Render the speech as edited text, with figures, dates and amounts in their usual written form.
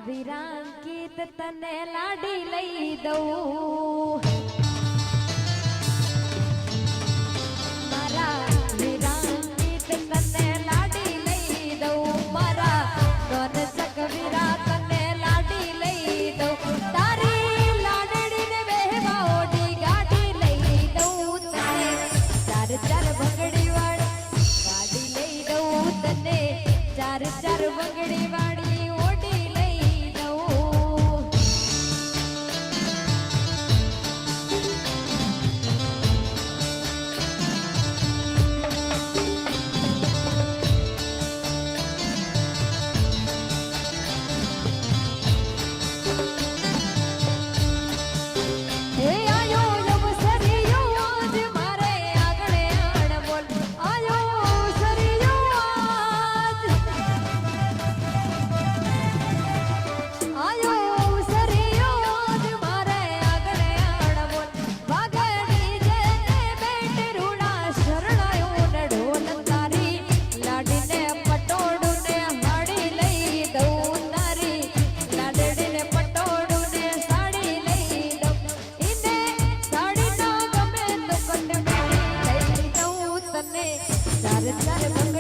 વિરાંકિત તને લાડી લઈ દઉં મારા વિરાંકિત તને લાડી લઈ દઉં મારા ડોન સગવીરા તને લાડી લઈ દઉં તારી લાડડીને બેહવા ઓડી ગાડી લઈ દઉં તને ચાર ચાર બંગડી વાળી ગાડી લઈ દઉં તને ચાર ચાર બંગડી વાળી ચાર ચાર